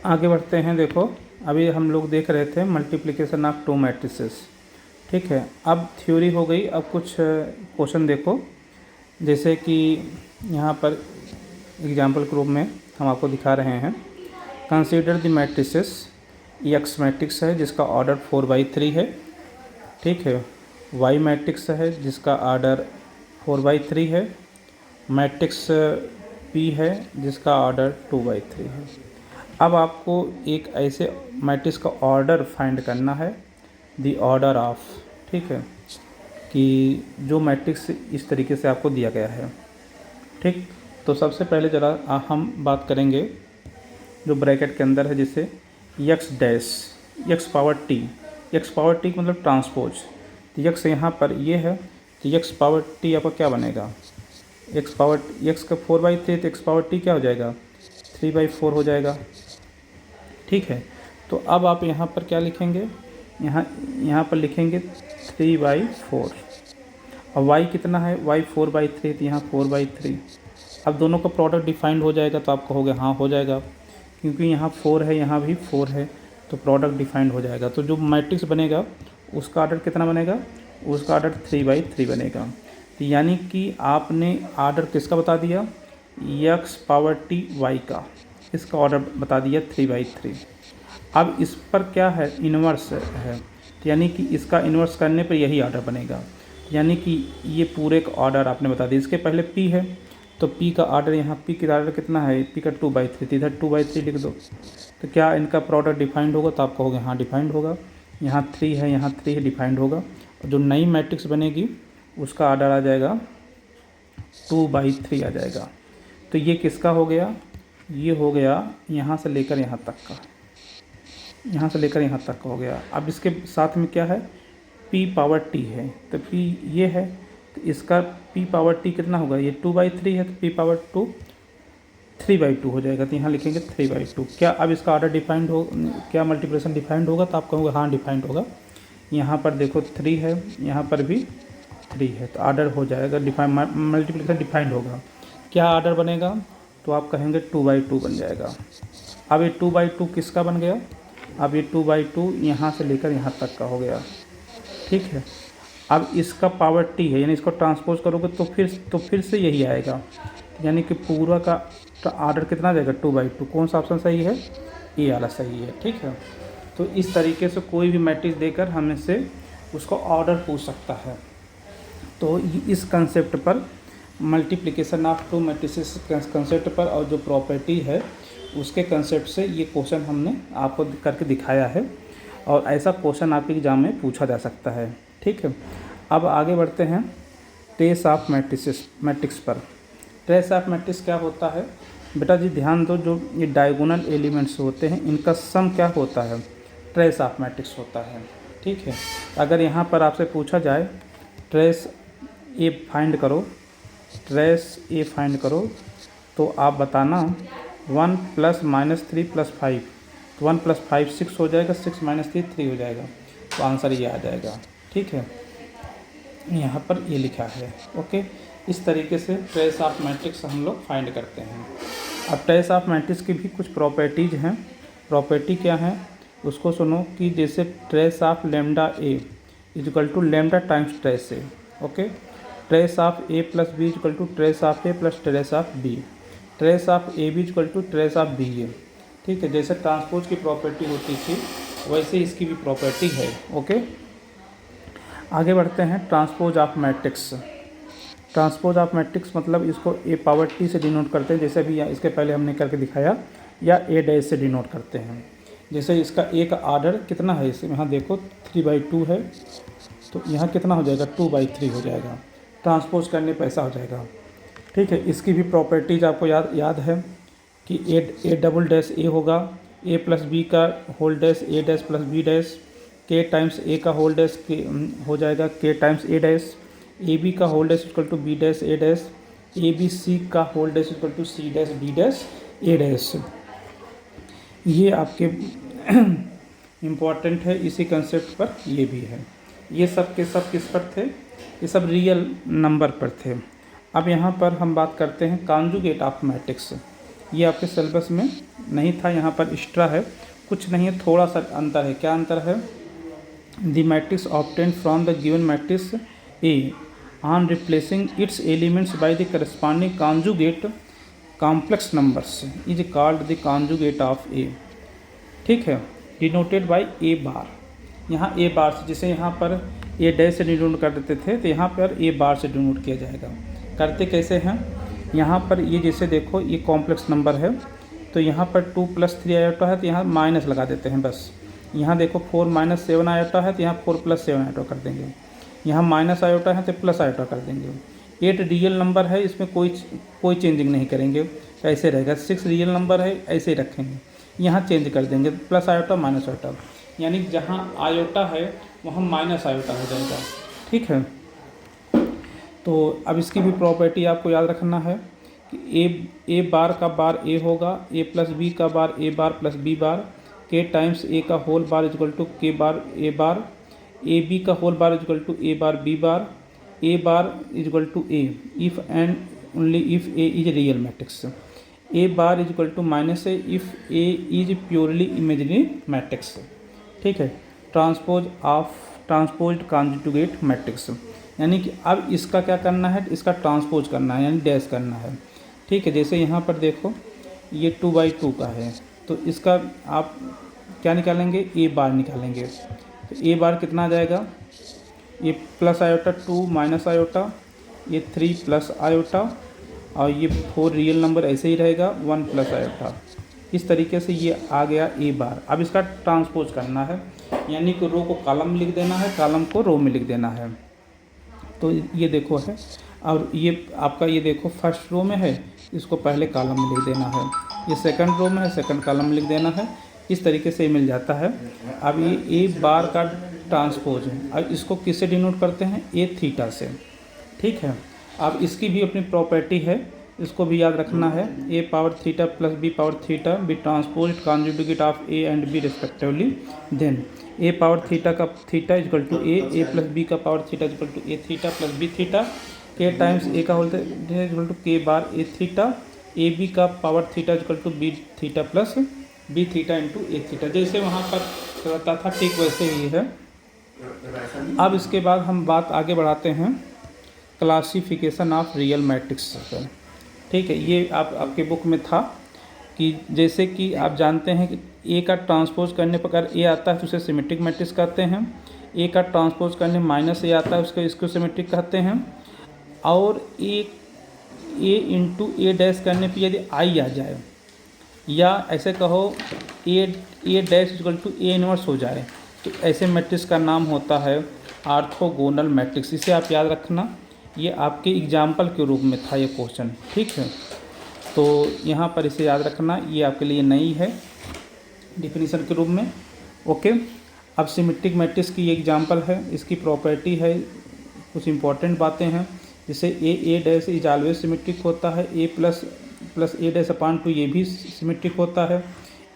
आगे बढ़ते हैं। देखो, अभी हम लोग देख रहे थे मल्टीप्लिकेशन ऑफ टू मैट्रिसेस। ठीक है, अब थ्योरी हो गई। अब कुछ क्वेश्चन देखो, जैसे कि यहाँ पर एग्जाम्पल के रूप में हम आपको दिखा रहे हैं। Consider the matrices. X matrix है जिसका ऑर्डर 4/3 है। ठीक है, वाई मैट्रिक्स है जिसका ऑर्डर 4/3 है। मैट्रिक्स पी है जिसका ऑर्डर 2/3 है। अब आपको एक ऐसे मैट्रिक्स का ऑर्डर फाइंड करना है, द ऑर्डर ऑफ। ठीक है, कि जो मैट्रिक्स इस तरीके से आपको दिया गया है। ठीक, तो सबसे पहले ज़रा हम बात करेंगे जो ब्रैकेट के अंदर है, जिसे x dash x power T. X power T मतलब ट्रांसपोज। तो यक्स यहाँ पर ये है, तो यक्स पावर टी आपका क्या बनेगा? एक्स पावर यक्स का 4/3, तो एक्स पावर टी क्या हो जाएगा? 3/4 हो जाएगा। ठीक है, तो अब आप यहाँ पर क्या लिखेंगे? यहाँ पर लिखेंगे 3/4। अब y कितना है? y 4/3, तो यहाँ 4/3। अब दोनों का प्रोडक्ट डिफाइंड हो जाएगा, तो आप कहोगे हाँ हो जाएगा, क्योंकि यहाँ 4 है, यहाँ भी 4 है, तो प्रोडक्ट डिफाइंड हो जाएगा। तो जो मैट्रिक्स बनेगा उसका ऑर्डर कितना बनेगा? उसका ऑर्डर 3/3 बनेगा। तो यानी कि आपने ऑर्डर किसका बता दिया? यक्स पावर टी वाई का, इसका ऑर्डर बता दिया 3/3। अब इस पर क्या है? इन्वर्स है, तो यानी कि इसका इन्वर्स करने पर यही ऑर्डर बनेगा। यानी कि ये पूरे का ऑर्डर आपने बता दिया। इसके पहले पी है, तो पी का ऑर्डर यहाँ पी का ऑर्डर कितना है? पी का 2/3, तो इधर 2/3 लिख दो। तो क्या इनका प्रोडक्ट डिफाइंड होगा? तो आप कहोगे हाँ डिफाइंड होगा। यहाँ 3 है, यहाँ 3 है, डिफाइंड होगा। और जो नई मैट्रिक्स बनेगी उसका ऑर्डर आ जाएगा 2/3 आ जाएगा। तो ये किसका हो गया? ये हो गया यहाँ से लेकर यहाँ तक का, यहाँ से लेकर यहाँ तक का हो गया। अब इसके साथ में क्या है? p पावर t है, तो p ये है, तो इसका p पावर t कितना होगा? ये 2/3 है, तो p पावर 2 3/2 हो जाएगा। तो यहाँ लिखेंगे 3/2। क्या अब इसका ऑर्डर डिफाइंड हो, क्या मल्टीप्लिकेशन डिफाइंड होगा? तो आप कहोगे हाँ डिफाइंड होगा। यहाँ पर देखो 3 है, यहाँ पर भी 3 है, तो ऑर्डर हो जाएगा डिफाइन, मल्टीप्लिकेशन डिफाइंड होगा। क्या ऑर्डर बनेगा? तो आप कहेंगे 2/2 बन जाएगा। अब ये 2/2 किसका बन गया? अब ये 2/2 यहाँ से लेकर यहाँ तक का हो गया। ठीक है, अब इसका पावर टी है, यानी इसको ट्रांसपोज करोगे तो फिर से यही आएगा। यानी कि पूरा का ऑर्डर कितना आ जाएगा? 2/2। कौन सा ऑप्शन सही है? ये वाला सही है। ठीक है, तो इस तरीके से कोई भी मैट्रिक्स देकर हम इससे उसको ऑर्डर पूछ सकता है। तो इस कंसेप्ट पर, multiplication of to matrices concept पर और जो प्रॉपर्टी है उसके कंसेप्ट से ये क्वेश्चन हमने आपको करके दिखाया है, और ऐसा क्वेश्चन आपके एग्जाम में पूछा जा सकता है। ठीक है, अब आगे बढ़ते हैं ट्रेस ऑफ मैट्रिक्स पर। ट्रेस ऑफ मैट्रिक्स क्या होता है? बेटा जी ध्यान दो, जो ये डायगोनल एलिमेंट्स होते हैं इनका सम क्या होता है? ट्रेस ऑफ मैट्रिक्स होता है। ठीक है, अगर यहाँ पर आपसे पूछा जाए ट्रेस ए फाइंड करो, ट्रेस ए फाइंड करो, तो आप बताना 1 + -3 + 5, तो 1 + 5 6 हो जाएगा, 6 - 3 3 हो जाएगा, तो आंसर ये आ जाएगा। ठीक है, यहाँ पर ये लिखा है। ओके, इस तरीके से ट्रेस ऑफ मैट्रिक्स हम लोग फाइंड करते हैं। अब ट्रेस ऑफ मैट्रिक्स की भी कुछ प्रॉपर्टीज़ हैं। प्रॉपर्टी क्या है उसको सुनो, कि जैसे trace of lambda A = lambda times trace A. Okay, trace of a + b = trace of a + trace of b, trace of A B = trace of B A. ठीक है, जैसे ट्रांसपोज की प्रॉपर्टी होती थी वैसे इसकी भी प्रॉपर्टी है। ओके, आगे बढ़ते हैं। Transpose of matrix. Transpose of matrix मतलब इसको a पावर t से डिनोट करते हैं, जैसे भी इसके पहले हमने करके दिखाया, या a' से डिनोट करते हैं। जैसे इसका a का ऑर्डर कितना है, इसे यहाँ देखो 3/2 है, तो यहाँ कितना हो जाएगा? 2/3 हो जाएगा। ट्रांसपोज करने पर ऐसा हो जाएगा। ठीक है, इसकी भी प्रॉपर्टीज आपको याद है कि a होगा, a + b का whole dash a' + b', k times a का होल डैश हो जाएगा k टाइम्स a', ab का whole dash = b' a', abc का whole dash = c' b' a'। ये आपके इम्पॉर्टेंट है, इसी कंसेप्ट पर ये भी है। ये सब के सब किस पर थे? ये सब रियल नंबर पर थे। अब यहाँ पर हम बात करते हैं कॉन्जुगेट ऑफ मैट्रिक्स। ये आपके सिलेबस में नहीं था, यहाँ पर एक्स्ट्रा है, कुछ नहीं है, थोड़ा सा अंतर है। क्या अंतर है? The matrix obtained from the given matrix A on replacing its elements by the corresponding conjugate complex numbers is called the conjugate of A. ठीक है, डिनोटेड बाय ए बार। यहाँ ए बार से, जैसे यहाँ पर ए डैश से डिनोट कर देते थे, तो यहाँ पर ए बार से डिनोट किया जाएगा। करते कैसे हैं? यहाँ पर ये जैसे देखो, ये कॉम्प्लेक्स नंबर है, तो यहाँ पर 2 + 3 आयोटा है, तो यहाँ माइनस लगा देते हैं बस। यहाँ देखो 4 - 7 आयोटा है, तो यहाँ 4 + 7 आयोटा कर देंगे। यहाँ माइनस आयोटा है तो प्लस आयोटा कर देंगे। 8 रियल नंबर है, इसमें कोई चेंजिंग नहीं करेंगे, ऐसे रहेगा। 6 रियल नंबर है, ऐसे ही रखेंगे। यहाँ चेंज कर देंगे, प्लस आयोटा माइनस आयोटा, यानी जहाँ आयोटा है वहाँ माइनस आयोटा हो जाएगा। ठीक है, तो अब इसकी भी प्रॉपर्टी आपको याद रखना है कि ए बार का बार ए होगा, ए प्लस बी का बार A bar plus B bar, के टाइम्स ए का whole bar equal to K bar, A B का whole bar equal to A bar B bar, A bar equal to A if and only if A is real matrix, A bar equal to minus A if A is purely imaginary matrix. ठीक है, transposed conjugate matrix, यानी कि अब इसका क्या करना है, इसका ट्रांसपोज करना है, यानी डैश करना है। ठीक है, जैसे यहाँ पर देखो ये 2/2 का है, तो इसका आप क्या निकालेंगे, ए बार निकालेंगे। तो ए बार कितना आ जाएगा, ये प्लस आयोटा 2 माइनस आयोटा, ये 3 प्लस आयोटा, और ये 4 रियल नंबर ऐसे ही रहेगा, 1 प्लस आयोटा। इस तरीके से ये आ गया ए बार। अब इसका ट्रांसपोज करना है, यानी कि रो को कॉलम में लिख देना है, कॉलम को रो में लिख देना है। तो ये देखो है, और ये आपका ये देखो फर्स्ट रो में है, इसको पहले कॉलम में लिख देना है। ये सेकंड रो में है, सेकंड कॉलम में लिख देना है। इस तरीके से मिल जाता है। अब ये ए बार का ट्रांसपोज है। अब इसको किससे डिनोट करते हैं, ए थीटा से। ठीक है, अब इसकी भी अपनी प्रॉपर्टी है, इसको भी याद रखना है। A power theta plus B power theta B transpose conjugate of A and B respectively. Then A power theta का theta equal to A plus B का power theta equal to A theta plus B theta, K times A का whole equal to K bar A theta, A B का power theta equal to B theta plus B theta into A theta. जैसे वहाँ पर रहता था ठीक वैसे ही है। अब इसके बाद हम बात आगे बढ़ाते हैं क्लासिफिकेशन ऑफ रियल मैट्रिक्स पर। ठीक है, ये आपके बुक में था कि जैसे कि आप जानते हैं कि ए का ट्रांसपोज करने पर अगर ए आता है तो उसे सिमेट्रिक मैट्रिक्स कहते हैं। ए का ट्रांसपोज करने माइनस ए आता है उसको इसको सिमेट्रिक कहते हैं। और ए इंटू ए डैश करने पर यदि आई आ जाए, या ऐसे कहो A dash equal to A inverse हो जाए, तो ऐसे मैट्रिक्स का नाम होता है ऑर्थोगोनल मैट्रिक्स। इसे आप याद रखना, ये आपके एग्जाम्पल के रूप में था ये क्वेश्चन। ठीक है, तो यहाँ पर इसे याद रखना, ये आपके लिए नई है डिफिनीशन के रूप में। ओके, अब सिमेट्रिक मैट्रिक्स की ये एग्जाम्पल है, इसकी प्रॉपर्टी है, कुछ इंपॉर्टेंट बातें हैं। जैसे ए डैश इज ऑलवेज सिमेट्रिक होता है, ए plus A dash upon to ये भी सिमेट्रिक होता है,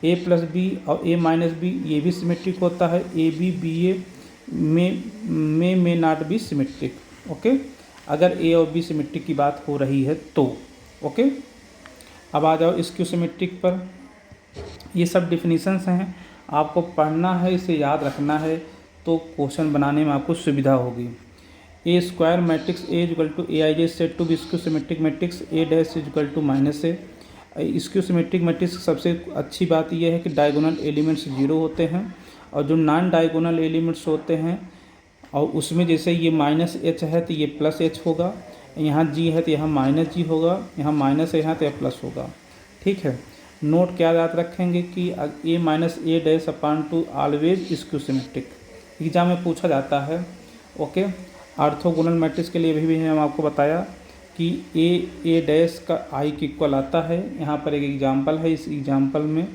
ए प्लस बी और ए माइनस बी ये भी सिमेट्रिक होता है, ए बी बी ए में नॉट बी सिमेट्रिक। ओके, अगर ए और बी सिमेट्रिक की बात हो रही है तो। ओके, अब आ जाओ स्क्यू सिमेट्रिक पर। ये सब डिफिनीशंस हैं, आपको पढ़ना है, इसे याद रखना है, तो क्वेश्चन बनाने में आपको सुविधा होगी। A square matrix A equal to A I J set to B skew symmetric matrix A dash equal to minus A. Skew symmetric matrix सबसे अच्छी बात यह है कि डायगोनल एलिमेंट्स 0 होते हैं, और जो नॉन डायगोनल एलिमेंट्स होते हैं और उसमें जैसे ये माइनस एच है तो ये प्लस एच होगा, यहाँ जी है तो यहाँ माइनस जी होगा, यहाँ माइनस है यहाँ तो यह प्लस होगा। ठीक है, नोट क्या याद रखेंगे कि A minus A dash upon two always skew symmetric, exam में पूछा जाता है। ओके, ऑर्थोगोनल मैट्रिक्स के लिए भी हम आपको बताया कि ए डैश का आई के इक्वल आता है। यहाँ पर एक एग्जाम्पल है, इस एग्जाम्पल में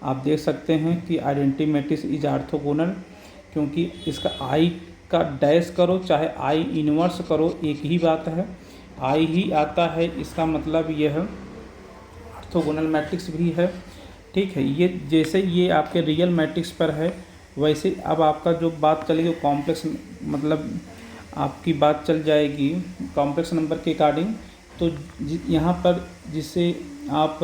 आप देख सकते हैं कि आइडेंटिटी मैट्रिक्स इज ऑर्थोगोनल, क्योंकि इसका आई का डैश करो चाहे आई इनवर्स करो एक ही बात है, आई ही आता है, इसका मतलब यह ऑर्थोगोनल मैट्रिक्स भी है। ठीक है, ये जैसे ये आपके रियल मैट्रिक्स पर है, वैसे अब आपका जो बात चलेगी कॉम्प्लेक्स, मतलब आपकी बात चल जाएगी कॉम्प्लेक्स नंबर के अकॉर्डिंग। तो यहाँ पर जिसे आप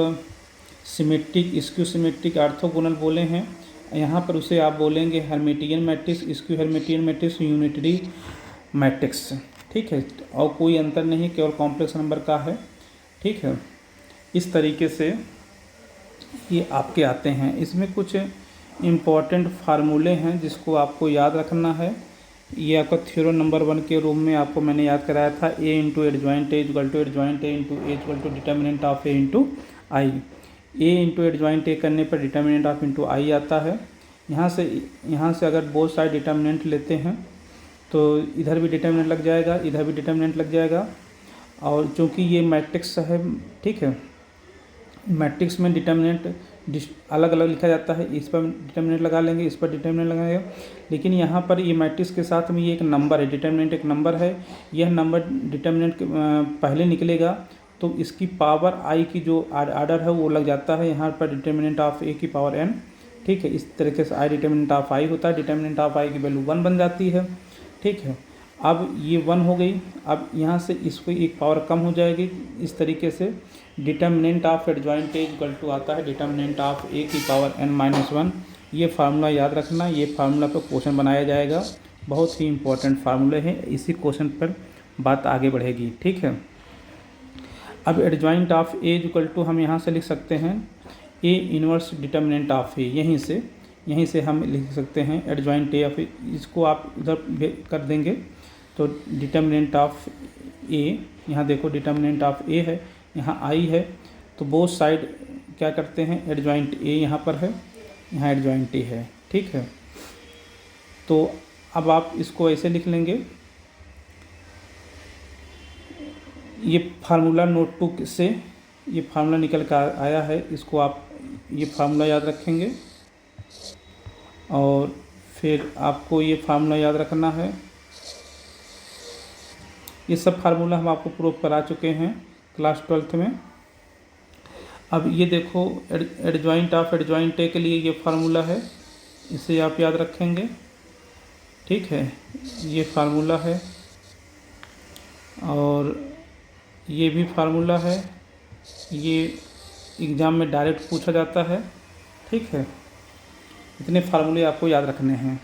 सिमेट्रिक, स्क्यू सिमेट्रिक, ऑर्थोगोनल बोले हैं। यहाँ पर उसे आप बोलेंगे Hermitian matrix, skew Hermitian matrix, unitary matrix. ठीक है, और कोई अंतर नहीं, केवल कॉम्प्लेक्स नंबर का है। ठीक है, इस तरीके से ये आपके आते हैं। इसमें कुछ इम्पॉर्टेंट फार्मूले हैं जिसको आपको याद रखना है। ये आपका थ्योरम नंबर 1 के रूम में आपको मैंने याद कराया था, A into adjoint A equal to adjoint A into A equal to determinant of A into I. A into adjoint A करने पर डिटर्मिनेंट ऑफ इंटू आई आता है। यहाँ से अगर बोथ साइड डिटर्मिनेंट लेते हैं तो इधर भी डिटर्मिनेंट लग जाएगा, इधर भी डिटर्मिनेंट लग जाएगा। और चूँकि ये मैट्रिक्स है, ठीक है, मैट्रिक्स में डिटर्मिनेंट अलग अलग लिखा जाता है। इस पर डिटर्मिनेंट लगा लेंगे, इस पर डिटर्मिनेंट लगाएंगे, लेकिन यहाँ पर ये मैट्रिक्स के साथ में ये एक नंबर है, डिटर्मिनेंट एक नंबर है। यह नंबर डिटर्मिनेंट पहले निकलेगा तो इसकी पावर आई की जो आर्डर है वो लग जाता है यहाँ पर डिटर्मिनेंट ऑफ ए की पावर n। ठीक है, इस तरीके से आई डिटर्मिनेंट ऑफ आई होता है, डिटर्मिनेंट ऑफ आई की वैल्यू 1 बन जाती है। ठीक है, अब ये 1 हो गई। अब यहाँ से इसको एक पावर कम हो जाएगी। इस तरीके से determinant of adjoint A equal to आता है डिटर्मिनेंट ऑफ ए की पावर n-1। ये फार्मूला याद रखना, ये फार्मूला पर क्वेश्चन बनाया जाएगा। बहुत ही इंपॉर्टेंट फार्मूले हैं, इसी क्वेश्चन पर बात आगे बढ़ेगी। ठीक है, अब adjoint of A equal to हम यहाँ से लिख सकते हैं A inverse determinant of A. यहीं से हम लिख सकते हैं एडजॉइंट ए ऑफ ए। इसको आप उधर कर देंगे तो डिटर्मिनेंट ऑफ ए, यहाँ देखो डिटर्मिनेंट ऑफ ए है, यहाँ आई है, तो बोथ साइड क्या करते हैं, एडजॉइंट ए यहाँ पर है, यहाँ एडजॉइंट ए है। ठीक है, तो अब आप इसको ऐसे लिख लेंगे। ये फार्मूला नोटबुक से ये फार्मूला निकल कर आया है, इसको आप ये फार्मूला याद रखेंगे और फिर आपको ये फार्मूला याद रखना है। ये सब फार्मूला हम आपको प्रूव करा चुके हैं क्लास 12th में। अब ये देखो एडजॉइंट ऑफ एडजॉइंट ए के लिए ये फार्मूला है, इसे आप याद रखेंगे। ठीक है, ये फार्मूला है और ये भी फार्मूला है, ये एग्ज़ाम में डायरेक्ट पूछा जाता है। ठीक है, इतने फार्मूले आपको याद रखने हैं।